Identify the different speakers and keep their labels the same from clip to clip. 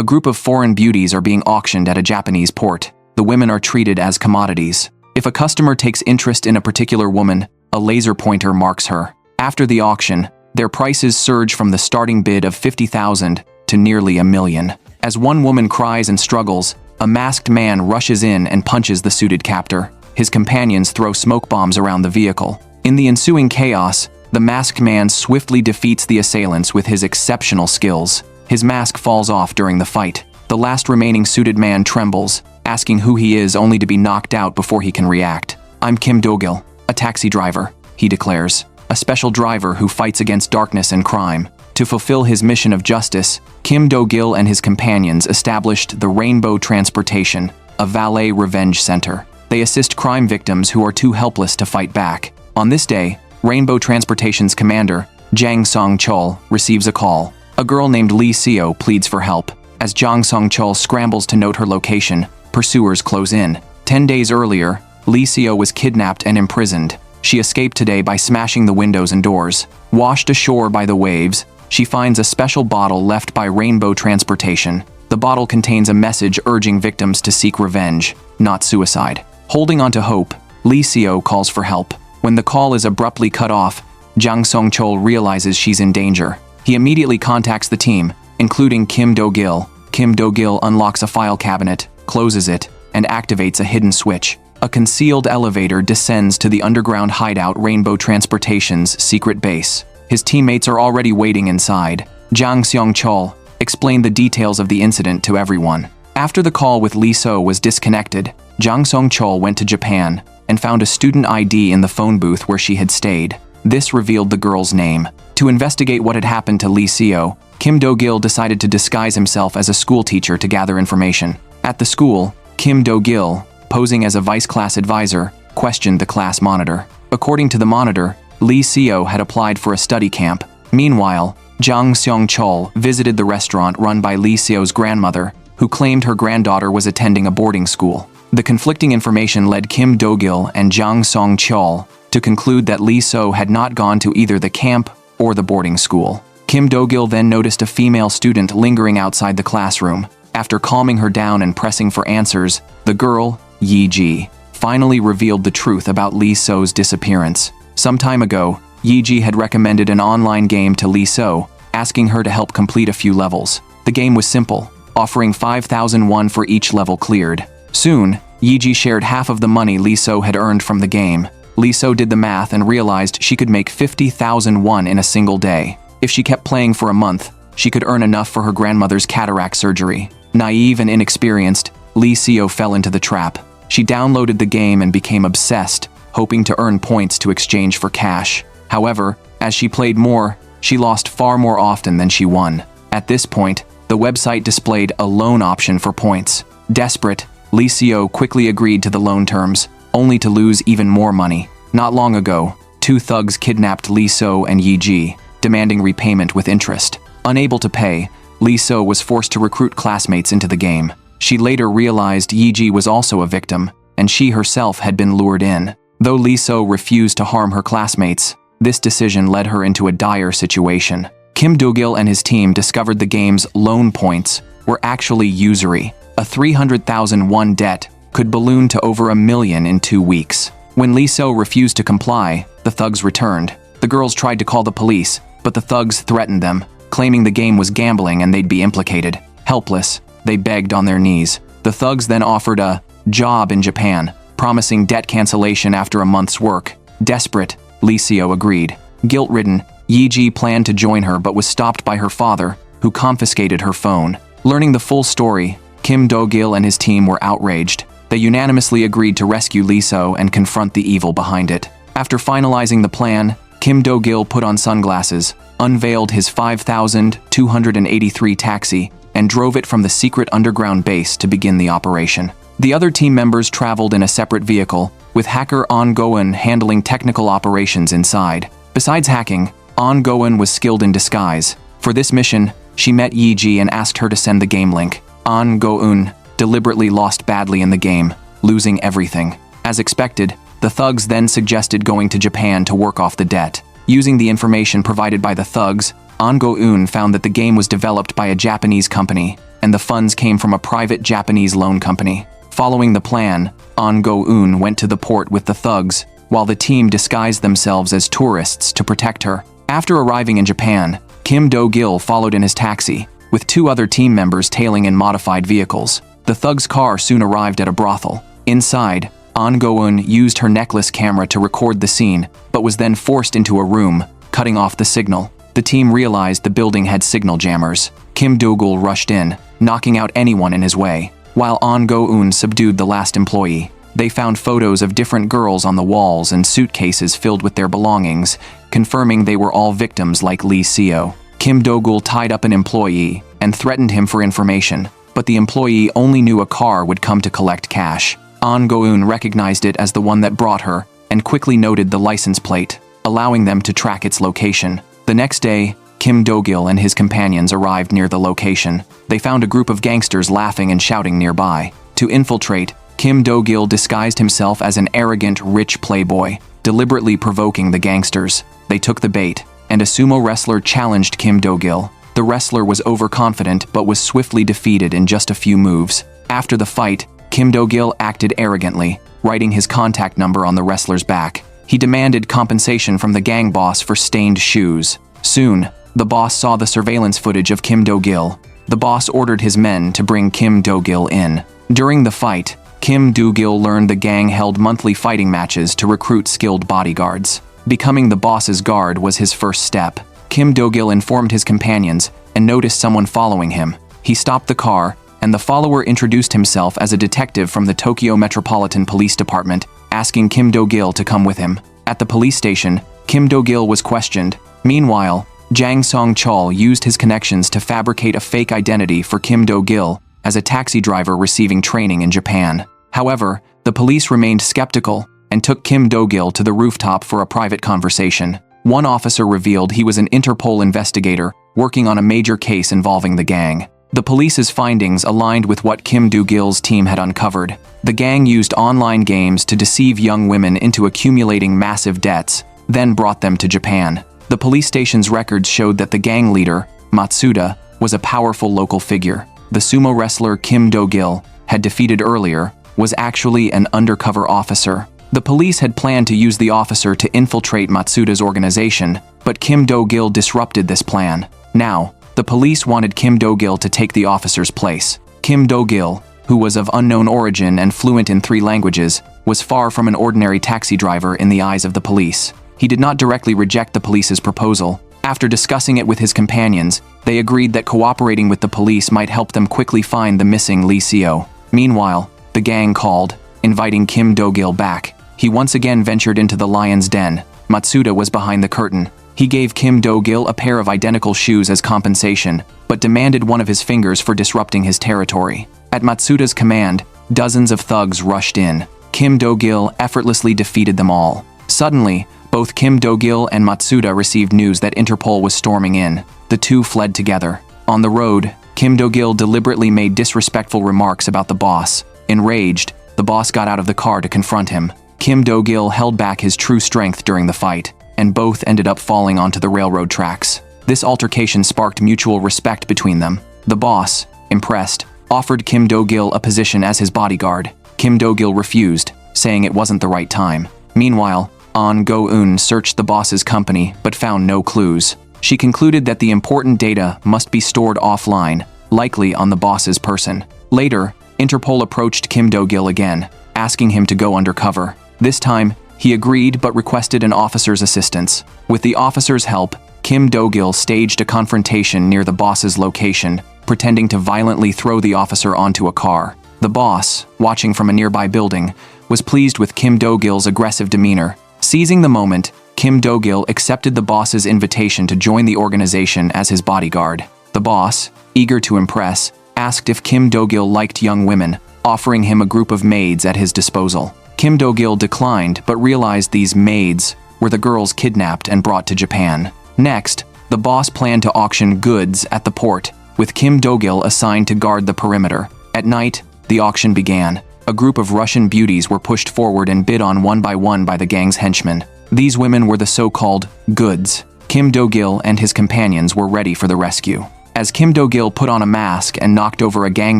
Speaker 1: group of foreign beauties are being auctioned at a Japanese port. The women are treated as commodities. If a customer takes interest in a particular woman, a laser pointer marks her. After the auction, their prices surge from the starting bid of 50,000 to nearly $1 million. As one woman cries and struggles, a masked man rushes in and punches the suited captor. His companions throw smoke bombs around the vehicle. In the ensuing chaos, the masked man swiftly defeats the assailants with his exceptional skills. His mask falls off during the fight. The last remaining suited man trembles, asking who he is only to be knocked out before he can react. "I'm Kim Do-gil, a taxi driver," he declares. A special driver who fights against darkness and crime. To fulfill his mission of justice, Kim Do-gil and his companions established the Rainbow Transportation, a valet revenge center. They assist crime victims who are too helpless to fight back. On this day, Rainbow Transportation's commander, Jang Song-chul, receives a call. A girl named Lee Seo pleads for help. As Jang Song-chul scrambles to note her location, pursuers close in. 10 days earlier, Lee Seo was kidnapped and imprisoned. She escaped today by smashing the windows and doors. Washed ashore by the waves, she finds a special bottle left by Rainbow Transportation. The bottle contains a message urging victims to seek revenge, not suicide. Holding on to hope, Lee Seo calls for help. When the call is abruptly cut off, Jang Song-chul realizes she's in danger. He immediately contacts the team, including Kim Do-gil. Kim Do-gil unlocks a file cabinet, closes it, and activates a hidden switch. A concealed elevator descends to the underground hideout Rainbow Transportation's secret base. His teammates are already waiting inside. Jang Seong-chul explained the details of the incident to everyone. After the call with Lee Seo was disconnected, Jang Song-chul went to Japan and found a student ID in the phone booth where she had stayed. This revealed the girl's name. To investigate what had happened to Lee Seo, Kim Do-gil decided to disguise himself as a schoolteacher to gather information. At the school, Kim Do-gil, posing as a vice class advisor, questioned the class monitor. According to the monitor, Lee Seo had applied for a study camp. Meanwhile, Jang Seong-chul visited the restaurant run by Lee Seo's grandmother, who claimed her granddaughter was attending a boarding school. The conflicting information led Kim Do-gil and Jang Song-chul to conclude that Lee Seo had not gone to either the camp or the boarding school. Kim Do-gil then noticed a female student lingering outside the classroom. After calming her down and pressing for answers, the girl, Yi-ji, finally revealed the truth about Lee Seo's disappearance. Some time ago, Yi-ji had recommended an online game to Lee Seo, asking her to help complete a few levels. The game was simple, offering 5,000 won for each level cleared. Soon, Yi-ji shared half of the money Lee Seo had earned from the game. Lee Seo did the math and realized she could make 50,000 won in a single day. If she kept playing for a month, she could earn enough for her grandmother's cataract surgery. Naive and inexperienced, Lee Seo fell into the trap. She downloaded the game and became obsessed, hoping to earn points to exchange for cash. However, as she played more, she lost far more often than she won. At this point, the website displayed a loan option for points. Desperate, Lee Seo quickly agreed to the loan terms, only to lose even more money. Not long ago, two thugs kidnapped Lee Seo and Yi-ji, demanding repayment with interest. Unable to pay, Lee Seo was forced to recruit classmates into the game. She later realized Yi-ji was also a victim, and she herself had been lured in. Though Lee Seo refused to harm her classmates, this decision led her into a dire situation. Kim Do-gil and his team discovered the game's loan points were actually usury. A 300,000 won debt could balloon to over $1 million in 2 weeks. When Lee Seo refused to comply, the thugs returned. The girls tried to call the police, but the thugs threatened them, claiming the game was gambling and they'd be implicated. Helpless, they begged on their knees. The thugs then offered a job in Japan, promising debt cancellation after a month's work. Desperate, Lee Seo agreed. Guilt-ridden, Yi-ji planned to join her but was stopped by her father, who confiscated her phone. Learning the full story, Kim Do-gil and his team were outraged. They unanimously agreed to rescue Lee Seo and confront the evil behind it. After finalizing the plan, Kim Do-gil put on sunglasses, unveiled his 5,283 taxi, and drove it from the secret underground base to begin the operation. The other team members traveled in a separate vehicle, with hacker On Go-eun handling technical operations inside. Besides hacking, On Go-eun was skilled in disguise. For this mission, she met Yi-ji and asked her to send the game link. On Go-eun deliberately lost badly in the game, losing everything. As expected, the thugs then suggested going to Japan to work off the debt. Using the information provided by the thugs, On Go-eun found that the game was developed by a Japanese company, and the funds came from a private Japanese loan company. Following the plan, An Go-eun went to the port with the thugs, while the team disguised themselves as tourists to protect her. After arriving in Japan, Kim Do-gil followed in his taxi, with 2 other team members tailing in modified vehicles. The thugs' car soon arrived at a brothel. Inside, An Go-eun used her necklace camera to record the scene, but was then forced into a room, cutting off the signal. The team realized the building had signal jammers. Kim Do-gil rushed in, knocking out anyone in his way, while An Go-eun subdued the last employee. They found photos of different girls on the walls and suitcases filled with their belongings, confirming they were all victims like Lee Seo. Kim Do-gil tied up an employee and threatened him for information, but the employee only knew a car would come to collect cash. An Go-eun recognized it as the one that brought her and quickly noted the license plate, allowing them to track its location. The next day, Kim Do-gil and his companions arrived near the location. They found a group of gangsters laughing and shouting nearby. To infiltrate, Kim Do-gil disguised himself as an arrogant, rich playboy, deliberately provoking the gangsters. They took the bait, and a sumo wrestler challenged Kim Do-gil. The wrestler was overconfident but was swiftly defeated in just a few moves. After the fight, Kim Do-gil acted arrogantly, writing his contact number on the wrestler's back. He demanded compensation from the gang boss for stained shoes. Soon, the boss saw the surveillance footage of Kim Do-gil. The boss ordered his men to bring Kim Do-gil in. During the fight, Kim Do-gil learned the gang held monthly fighting matches to recruit skilled bodyguards. Becoming the boss's guard was his first step. Kim Do-gil informed his companions and noticed someone following him. He stopped the car, and the follower introduced himself as a detective from the Tokyo Metropolitan Police Department, asking Kim Do-gil to come with him. At the police station, Kim Do-gil was questioned. Meanwhile, Jang Song-chol used his connections to fabricate a fake identity for Kim Do-gil as a taxi driver receiving training in Japan. However, the police remained skeptical and took Kim Do-gil to the rooftop for a private conversation. One officer revealed he was an Interpol investigator working on a major case involving the gang. The police's findings aligned with what Kim Do-gil's team had uncovered. The gang used online games to deceive young women into accumulating massive debts, then brought them to Japan. The police station's records showed that the gang leader, Matsuda, was a powerful local figure. The sumo wrestler Kim Do-gil had defeated earlier was actually an undercover officer. The police had planned to use the officer to infiltrate Matsuda's organization, but Kim Do-gil disrupted this plan. Now, the police wanted Kim Do-gil to take the officer's place. Kim Do-gil, who was of unknown origin and fluent in 3 languages, was far from an ordinary taxi driver in the eyes of the police. He did not directly reject the police's proposal. After discussing it with his companions, they agreed that cooperating with the police might help them quickly find the missing Lee Seo. Meanwhile, the gang called, inviting Kim Do-gil back. He once again ventured into the lion's den. Matsuda was behind the curtain. He gave Kim Do-gil a pair of identical shoes as compensation, but demanded one of his fingers for disrupting his territory. At Matsuda's command, dozens of thugs rushed in. Kim Do-gil effortlessly defeated them all. Suddenly, both Kim Do-gil and Matsuda received news that Interpol was storming in. The two fled together. On the road, Kim Do-gil deliberately made disrespectful remarks about the boss. Enraged, the boss got out of the car to confront him. Kim Do-gil held back his true strength during the fight, and both ended up falling onto the railroad tracks. This altercation sparked mutual respect between them. The boss, impressed, offered Kim Do-gil a position as his bodyguard. Kim Do-gil refused, saying it wasn't the right time. Meanwhile, An Go-eun searched the boss's company but found no clues. She concluded that the important data must be stored offline, likely on the boss's person. Later, Interpol approached Kim Do-gil again, asking him to go undercover. This time, he agreed but requested an officer's assistance. With the officer's help, Kim Do-gil staged a confrontation near the boss's location, pretending to violently throw the officer onto a car. The boss, watching from a nearby building, was pleased with Kim Do-gil's aggressive demeanor. Seizing the moment, Kim Do-gil accepted the boss's invitation to join the organization as his bodyguard. The boss, eager to impress, asked if Kim Do-gil liked young women, offering him a group of maids at his disposal. Kim Do-gil declined but realized these maids were the girls kidnapped and brought to Japan. Next, the boss planned to auction goods at the port, with Kim Do-gil assigned to guard the perimeter. At night, the auction began. A group of Russian beauties were pushed forward and bid on one by the gang's henchmen. These women were the so-called goods. Kim Do-gil and his companions were ready for the rescue. As Kim Do-gil put on a mask and knocked over a gang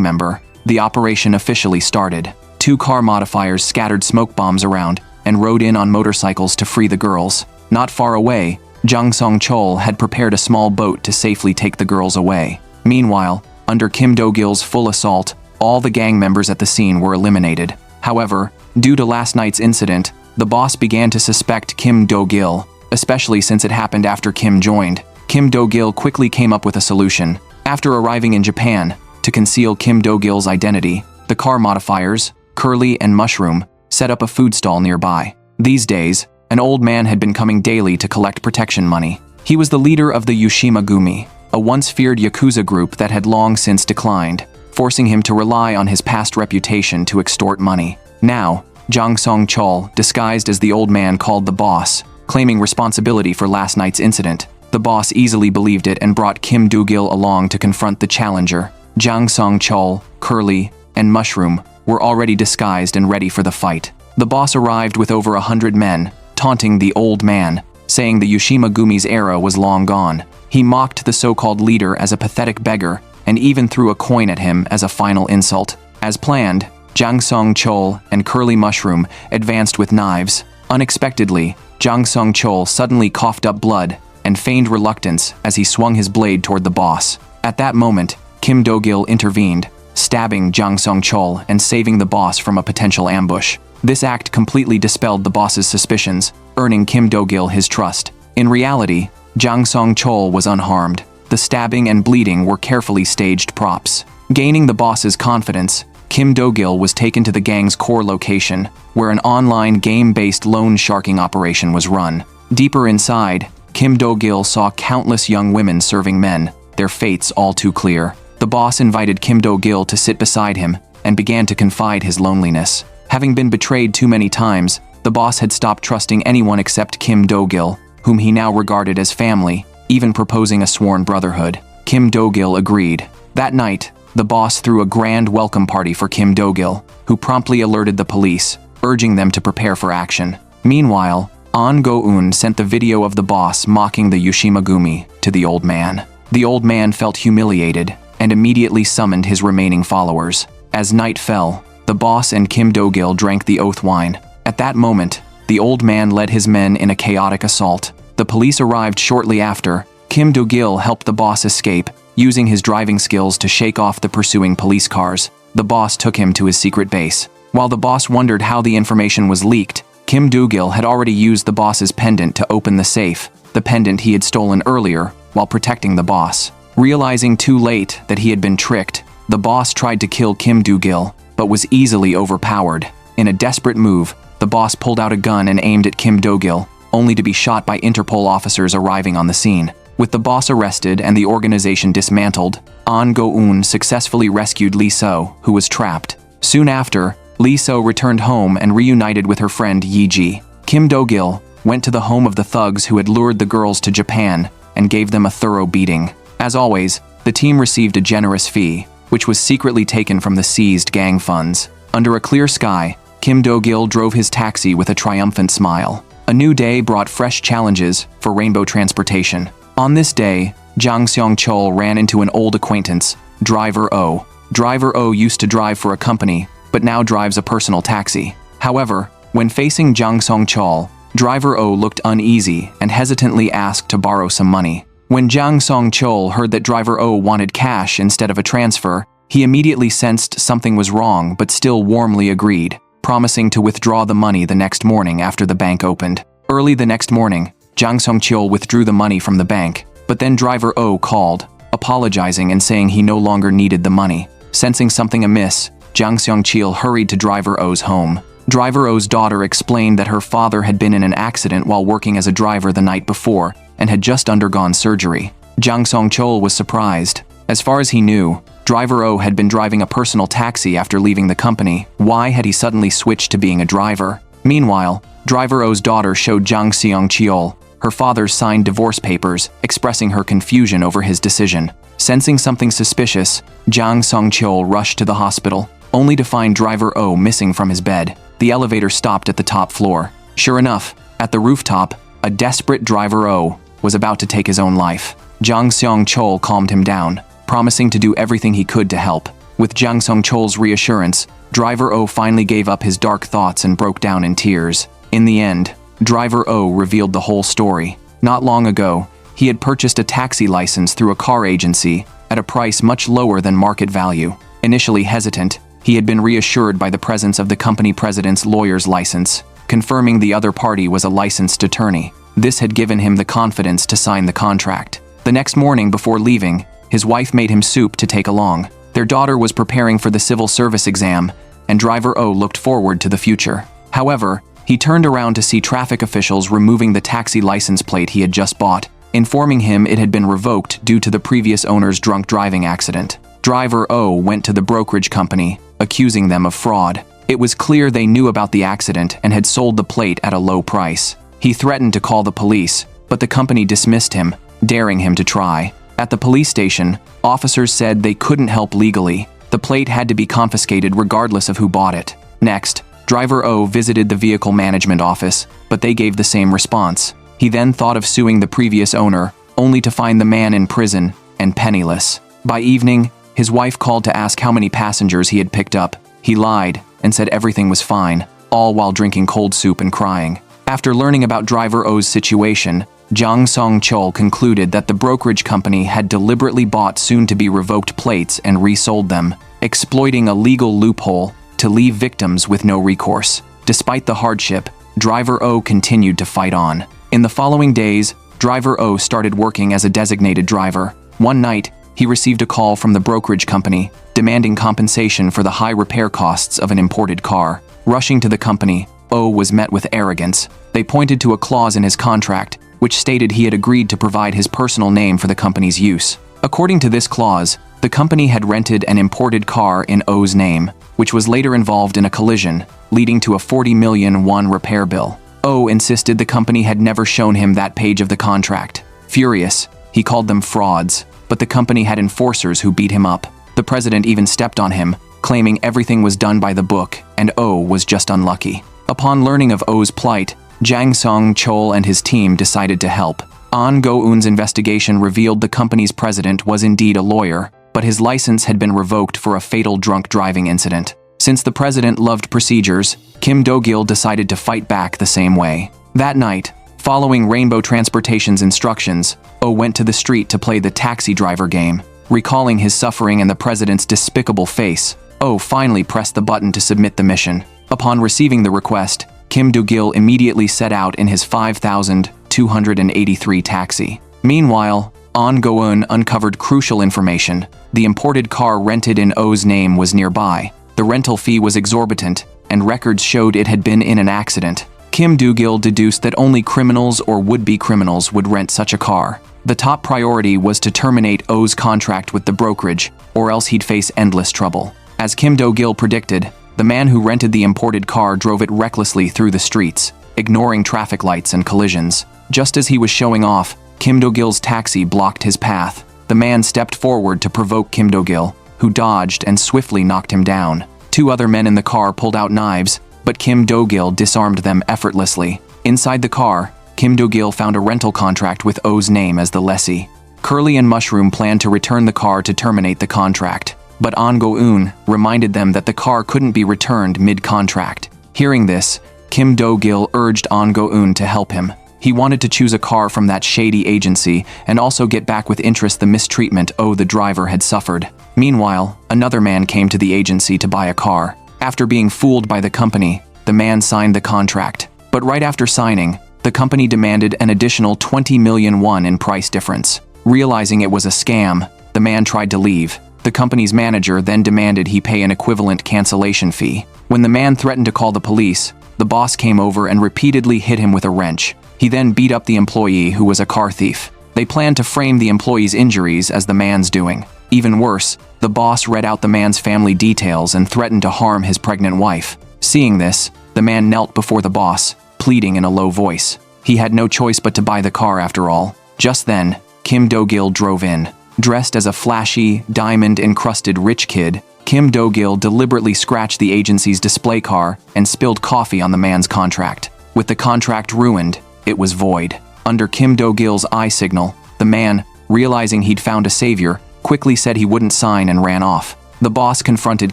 Speaker 1: member, the operation officially started. 2 car modifiers scattered smoke bombs around and rode in on motorcycles to free the girls. Not far away, Jang Song-chol had prepared a small boat to safely take the girls away. Meanwhile, under Kim Do-gil's full assault, all the gang members at the scene were eliminated. However, due to last night's incident, the boss began to suspect Kim Do-gil, especially since it happened after Kim joined. Kim Do-gil quickly came up with a solution. After arriving in Japan, to conceal Kim Do-gil's identity, the car modifiers, Curly and Mushroom, set up a food stall nearby. These days, an old man had been coming daily to collect protection money. He was the leader of the Yushima-gumi, a once feared Yakuza group that had long since declined, forcing him to rely on his past reputation to extort money. Now, Jang Song-chol, disguised as the old man, called the boss, claiming responsibility for last night's incident. The boss easily believed it and brought Kim Do-gil along to confront the challenger. Jang Song-chol, Curly, and Mushroom were already disguised and ready for the fight. The boss arrived with over 100 men, taunting the old man, saying the Yushima-gumi's era was long gone. He mocked the so-called leader as a pathetic beggar and even threw a coin at him as a final insult. As planned, Jang Song-chol and Curly Mushroom advanced with knives. Unexpectedly, Jang Song-chol suddenly coughed up blood and feigned reluctance as he swung his blade toward the boss. At that moment, Kim Do-gil intervened, stabbing Jang Song-chol and saving the boss from a potential ambush. This act completely dispelled the boss's suspicions, earning Kim Do-gil his trust. In reality, Jang Song-chol was unharmed. The stabbing and bleeding were carefully staged props. Gaining the boss's confidence, Kim Do-gil was taken to the gang's core location, where an online game-based loan sharking operation was run. Deeper inside, Kim Do-gil saw countless young women serving men, their fates all too clear. The boss invited Kim Do-gil to sit beside him and began to confide his loneliness. Having been betrayed too many times, the boss had stopped trusting anyone except Kim Do-gil, whom he now regarded as family, even proposing a sworn brotherhood. Kim Do-gil agreed. That night, the boss threw a grand welcome party for Kim Do-gil, who promptly alerted the police, urging them to prepare for action. Meanwhile, An Go-eun sent the video of the boss mocking the Yushima-gumi to the old man. The old man felt humiliated and immediately summoned his remaining followers. As night fell, the boss and Kim Do-gil drank the oath wine. At that moment, the old man led his men in a chaotic assault. The police arrived shortly after. Kim Do-gil helped the boss escape, using his driving skills to shake off the pursuing police cars. The boss took him to his secret base. While the boss wondered how the information was leaked, Kim Do-gil had already used the boss's pendant to open the safe, the pendant he had stolen earlier, while protecting the boss. Realizing too late that he had been tricked, the boss tried to kill Kim Do-gil, but was easily overpowered. In a desperate move, the boss pulled out a gun and aimed at Kim Do-gil, only to be shot by Interpol officers arriving on the scene. With the boss arrested and the organization dismantled, An Go-eun successfully rescued Lee So, who was trapped. Soon after, Lee So returned home and reunited with her friend Yi-ji. Kim Do-gil went to the home of the thugs who had lured the girls to Japan and gave them a thorough beating. As always, the team received a generous fee, which was secretly taken from the seized gang funds. Under a clear sky, Kim Do-gil drove his taxi with a triumphant smile. A new day brought fresh challenges for Rainbow Transportation. On this day, Jang Seong-chol ran into an old acquaintance, Driver O. Driver O used to drive for a company, but now drives a personal taxi. However, when facing Jang Song-chol, Driver O looked uneasy and hesitantly asked to borrow some money. When Jang Song-chol heard that Driver O wanted cash instead of a transfer, he immediately sensed something was wrong but still warmly agreed, promising to withdraw the money the next morning after the bank opened. Early the next morning, Jang Song-chol withdrew the money from the bank, but then Driver O called, apologizing and saying he no longer needed the money. Sensing something amiss, Jang Song-chol hurried to Driver O's home. Driver O's daughter explained that her father had been in an accident while working as a driver the night before and had just undergone surgery. Jang Song-chol was surprised. As far as he knew, Driver O had been driving a personal taxi after leaving the company. Why had he suddenly switched to being a driver? Meanwhile, Driver O's daughter showed Jang Seong-chol her father's signed divorce papers, expressing her confusion over his decision. Sensing something suspicious, Jang Song-chol rushed to the hospital, only to find Driver O missing from his bed. The elevator stopped at the top floor. Sure enough, at the rooftop, a desperate Driver O was about to take his own life. Jang Seong-chol calmed him down. promising to do everything he could to help. With Jang Sung-chol's reassurance, Driver O finally gave up his dark thoughts and broke down in tears. In the end, Driver O revealed the whole story. Not long ago, he had purchased a taxi license through a car agency at a price much lower than market value. Initially hesitant, he had been reassured by the presence of the company president's lawyer's license, confirming the other party was a licensed attorney. This had given him the confidence to sign the contract. The next morning before leaving, his wife made him soup to take along. Their daughter was preparing for the civil service exam, and Driver O looked forward to the future. However, he turned around to see traffic officials removing the taxi license plate he had just bought, informing him it had been revoked due to the previous owner's drunk driving accident. Driver O went to the brokerage company, accusing them of fraud. It was clear they knew about the accident and had sold the plate at a low price. He threatened to call the police, but the company dismissed him, daring him to try. At the police station, officers said they couldn't help legally. The plate had to be confiscated regardless of who bought it. Next, Driver O visited the vehicle management office, but they gave the same response. He then thought of suing the previous owner, only to find the man in prison and penniless. By evening, his wife called to ask how many passengers he had picked up. He lied and said everything was fine, all while drinking cold soup and crying. After learning about Driver O's situation, Jang Sung-chol concluded that the brokerage company had deliberately bought soon-to-be revoked plates and resold them, exploiting a legal loophole to leave victims with no recourse. Despite the hardship, Driver O continued to fight on. In the following days, Driver O started working as a designated driver. One night, he received a call from the brokerage company, demanding compensation for the high repair costs of an imported car. Rushing to the company, O was met with arrogance. They pointed to a clause in his contract, which stated he had agreed to provide his personal name for the company's use. According to this clause, the company had rented an imported car in O's name, which was later involved in a collision, leading to a 40 million won repair bill. O insisted the company had never shown him that page of the contract. Furious, he called them frauds, but the company had enforcers who beat him up. The president even stepped on him, claiming everything was done by the book, and O was just unlucky. Upon learning of O's plight, Jang Sung-chol and his team decided to help. An Go-eun's investigation revealed the company's president was indeed a lawyer, but his license had been revoked for a fatal drunk driving incident. Since the president loved procedures, Kim Do-gil decided to fight back the same way. That night, following Rainbow Transportation's instructions, O went to the street to play the taxi driver game. Recalling his suffering and the president's despicable face, O finally pressed the button to submit the mission. Upon receiving the request, Kim Do-gil immediately set out in his 5,283 taxi. Meanwhile, An Go-eun uncovered crucial information. The imported car rented in O's name was nearby. The rental fee was exorbitant, and records showed it had been in an accident. Kim Do-gil deduced that only criminals or would-be criminals would rent such a car. The top priority was to terminate O's contract with the brokerage, or else he'd face endless trouble. As Kim Do-gil predicted, the man who rented the imported car drove it recklessly through the streets, ignoring traffic lights and collisions. Just as he was showing off, Kim Do-gil's taxi blocked his path. The man stepped forward to provoke Kim Do-gil, who dodged and swiftly knocked him down. Two other men in the car pulled out knives, but Kim Do-gil disarmed them effortlessly. Inside the car, Kim Do-gil found a rental contract with O's name as the lessee. Curly and Mushroom planned to return the car to terminate the contract, but An Go-eun reminded them that the car couldn't be returned mid-contract. Hearing this, Kim Do-gil urged An Go-eun to help him. He wanted to choose a car from that shady agency and also get back with interest the mistreatment O the driver had suffered. Meanwhile, another man came to the agency to buy a car. After being fooled by the company, the man signed the contract. But right after signing, the company demanded an additional 20 million won in price difference. Realizing it was a scam, the man tried to leave. The company's manager then demanded he pay an equivalent cancellation fee. When the man threatened to call the police, the boss came over and repeatedly hit him with a wrench. He then beat up the employee, who was a car thief. They planned to frame the employee's injuries as the man's doing. Even worse, the boss read out the man's family details and threatened to harm his pregnant wife. Seeing this, the man knelt before the boss, pleading in a low voice. He had no choice but to buy the car after all. Just then, Kim Do-gil drove in. Dressed as a flashy, diamond-encrusted rich kid, Kim Do-gil deliberately scratched the agency's display car and spilled coffee on the man's contract. With the contract ruined, it was void. Under Kim Do-gil's eye signal, the man, realizing he'd found a savior, quickly said he wouldn't sign and ran off. The boss confronted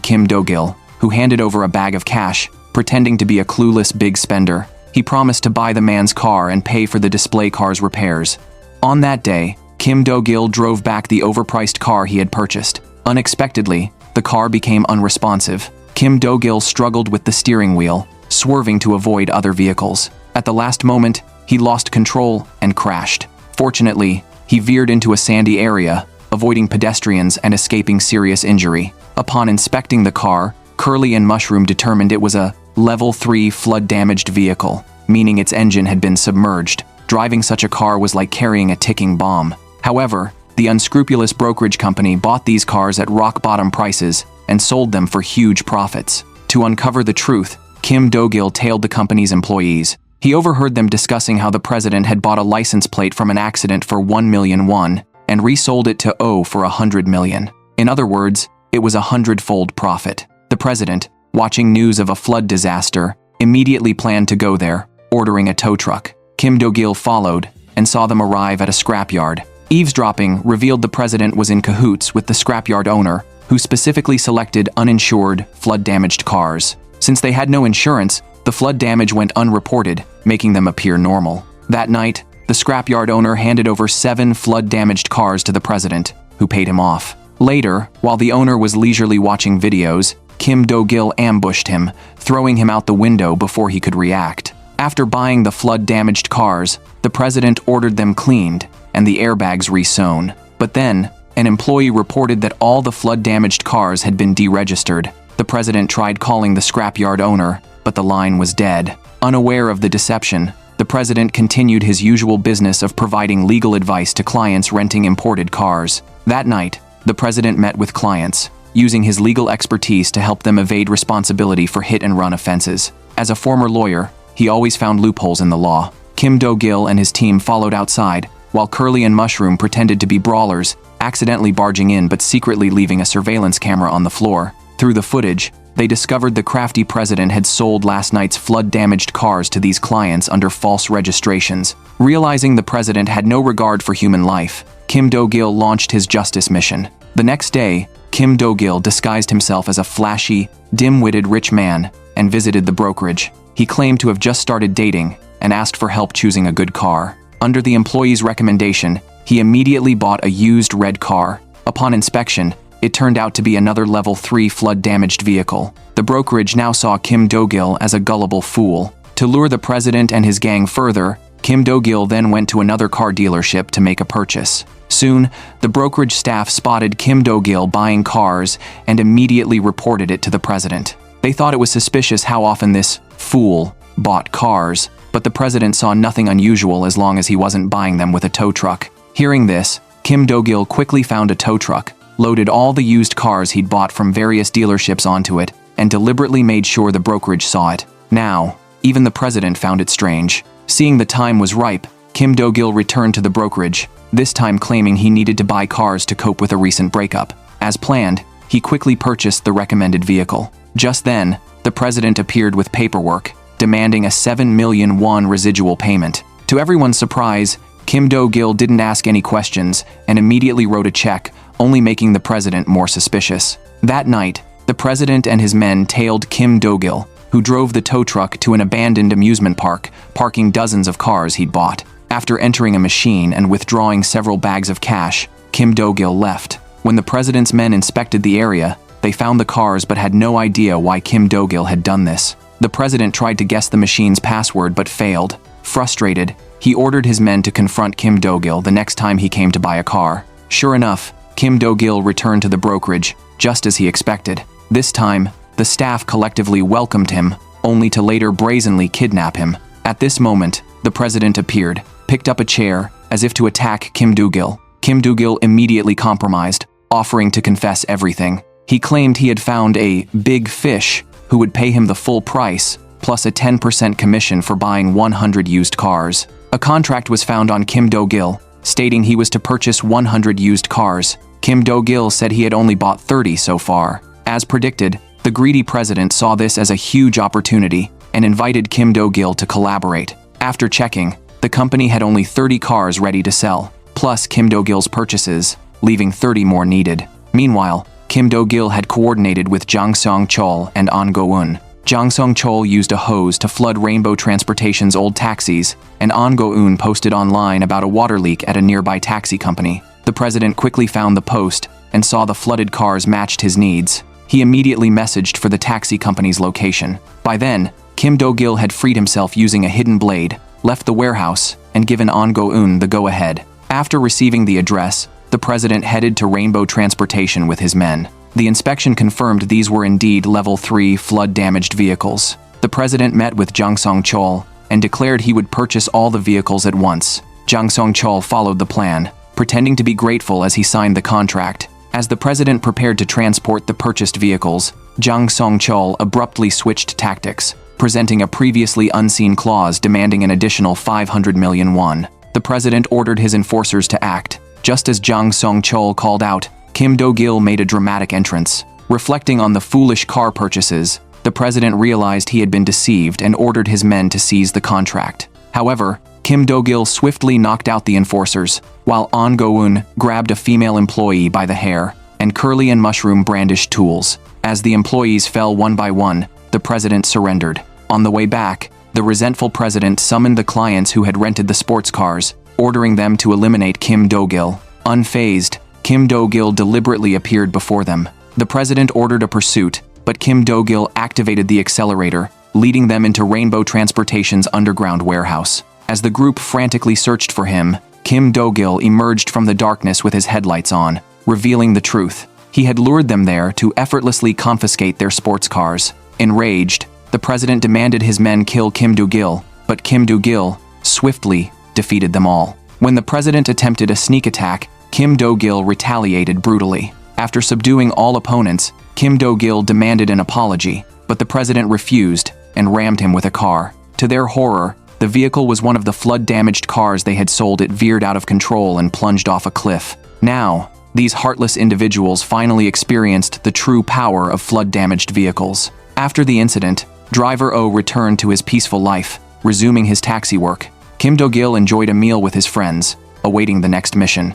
Speaker 1: Kim Do-gil, who handed over a bag of cash, pretending to be a clueless big spender. He promised to buy the man's car and pay for the display car's repairs. On that day, Kim Do-gil drove back the overpriced car he had purchased. Unexpectedly, the car became unresponsive. Kim Do-gil struggled with the steering wheel, swerving to avoid other vehicles. At the last moment, he lost control and crashed. Fortunately, he veered into a sandy area, avoiding pedestrians and escaping serious injury. Upon inspecting the car, Curly and Mushroom determined it was a Level 3 flood-damaged vehicle, meaning its engine had been submerged. Driving such a car was like carrying a ticking bomb. However, the unscrupulous brokerage company bought these cars at rock-bottom prices and sold them for huge profits. To uncover the truth, Kim Do-gil tailed the company's employees. He overheard them discussing how the president had bought a license plate from an accident for 1 million won and resold it to O for 100 million. In other words, it was a 100-fold profit. The president, watching news of a flood disaster, immediately planned to go there, ordering a tow truck. Kim Do-gil followed and saw them arrive at a scrapyard. Eavesdropping revealed the president was in cahoots with the scrapyard owner, who specifically selected uninsured, flood-damaged cars. Since they had no insurance, the flood damage went unreported, making them appear normal. That night, the scrapyard owner handed over 7 flood-damaged cars to the president, who paid him off. Later, while the owner was leisurely watching videos, Kim Do-gil ambushed him, throwing him out the window before he could react. After buying the flood-damaged cars, the president ordered them cleaned and the airbags re-sewn. But then, an employee reported that all the flood-damaged cars had been deregistered. The president tried calling the scrapyard owner, but the line was dead. Unaware of the deception, the president continued his usual business of providing legal advice to clients renting imported cars. That night, the president met with clients, using his legal expertise to help them evade responsibility for hit-and-run offenses. As a former lawyer, he always found loopholes in the law. Kim Do-gil and his team followed outside, while Curly and Mushroom pretended to be brawlers, accidentally barging in but secretly leaving a surveillance camera on the floor. Through the footage, they discovered the crafty president had sold last night's flood-damaged cars to these clients under false registrations. Realizing the president had no regard for human life, Kim Do-gil launched his justice mission. The next day, Kim Do-gil disguised himself as a flashy, dim-witted rich man and visited the brokerage. He claimed to have just started dating and asked for help choosing a good car. Under the employee's recommendation, he immediately bought a used red car. Upon inspection, it turned out to be another Level 3 flood-damaged vehicle. The brokerage now saw Kim Do-gil as a gullible fool. To lure the president and his gang further, Kim Do-gil then went to another car dealership to make a purchase. Soon, the brokerage staff spotted Kim Do-gil buying cars and immediately reported it to the president. They thought it was suspicious how often this fool bought cars, but the president saw nothing unusual as long as he wasn't buying them with a tow truck. Hearing this, Kim Do-gil quickly found a tow truck, loaded all the used cars he'd bought from various dealerships onto it, and deliberately made sure the brokerage saw it. Now, even the president found it strange. Seeing the time was ripe, Kim Do-gil returned to the brokerage, this time claiming he needed to buy cars to cope with a recent breakup. As planned, he quickly purchased the recommended vehicle. Just then, the president appeared with paperwork, demanding a 7 million won residual payment. To everyone's surprise, Kim Do-gil didn't ask any questions and immediately wrote a check, only making the president more suspicious. That night, the president and his men tailed Kim Do-gil, who drove the tow truck to an abandoned amusement park, parking dozens of cars he'd bought. After entering a machine and withdrawing several bags of cash, Kim Do-gil left. When the president's men inspected the area, they found the cars but had no idea why Kim Do-gil had done this. The president tried to guess the machine's password but failed. Frustrated, he ordered his men to confront Kim Do-gil the next time he came to buy a car. Sure enough, Kim Do-gil returned to the brokerage, just as he expected. This time, the staff collectively welcomed him, only to later brazenly kidnap him. At this moment, the president appeared, picked up a chair, as if to attack Kim Do-gil. Kim Do-gil immediately compromised, offering to confess everything. He claimed he had found a big fish who would pay him the full price, plus a 10% commission for buying 100 used cars. A contract was found on Kim Do-gil, stating he was to purchase 100 used cars. Kim Do-gil said he had only bought 30 so far. As predicted, the greedy president saw this as a huge opportunity and invited Kim Do-gil to collaborate. After checking, the company had only 30 cars ready to sell, plus Kim Do-gil's purchases, leaving 30 more needed. Meanwhile, Kim Do-gil had coordinated with Jang Song-chol and An Go-eun. Jang Song-chol used a hose to flood Rainbow Transportation's old taxis, and An Go-eun posted online about a water leak at a nearby taxi company. The president quickly found the post and saw the flooded cars matched his needs. He immediately messaged for the taxi company's location. By then, Kim Do-gil had freed himself using a hidden blade, left the warehouse, and given An Go-eun the go-ahead. After receiving the address, the president headed to Rainbow Transportation with his men. The inspection confirmed these were indeed Level 3 flood-damaged vehicles. The president met with Jang Song-chol and declared he would purchase all the vehicles at once. Jang Song-chol followed the plan, pretending to be grateful as he signed the contract. As the president prepared to transport the purchased vehicles, Jang Song-chol abruptly switched tactics, presenting a previously unseen clause demanding an additional 500 million won. The president ordered his enforcers to act. Just as Jang Song-chol called out, Kim Do-gil made a dramatic entrance. Reflecting on the foolish car purchases, the president realized he had been deceived and ordered his men to seize the contract. However, Kim Do-gil swiftly knocked out the enforcers, while An Go-eun grabbed a female employee by the hair, and Curly and Mushroom brandished tools. As the employees fell one by one, the president surrendered. On the way back, the resentful president summoned the clients who had rented the sports cars, ordering them to eliminate Kim Do-gil. Unfazed, Kim Do-gil deliberately appeared before them. The president ordered a pursuit, but Kim Do-gil activated the accelerator, leading them into Rainbow Transportation's underground warehouse. As the group frantically searched for him, Kim Do-gil emerged from the darkness with his headlights on, revealing the truth. He had lured them there to effortlessly confiscate their sports cars. Enraged, the president demanded his men kill Kim Do-gil, but Kim Do-gil swiftly defeated them all. When the president attempted a sneak attack, Kim Do-gil retaliated brutally. After subduing all opponents, Kim Do-gil demanded an apology, but the president refused and rammed him with a car. To their horror, the vehicle was one of the flood-damaged cars they had sold. It veered out of control and plunged off a cliff. Now, these heartless individuals finally experienced the true power of flood-damaged vehicles. After the incident, Driver O returned to his peaceful life, resuming his taxi work. Kim Do-gil enjoyed a meal with his friends, awaiting the next mission.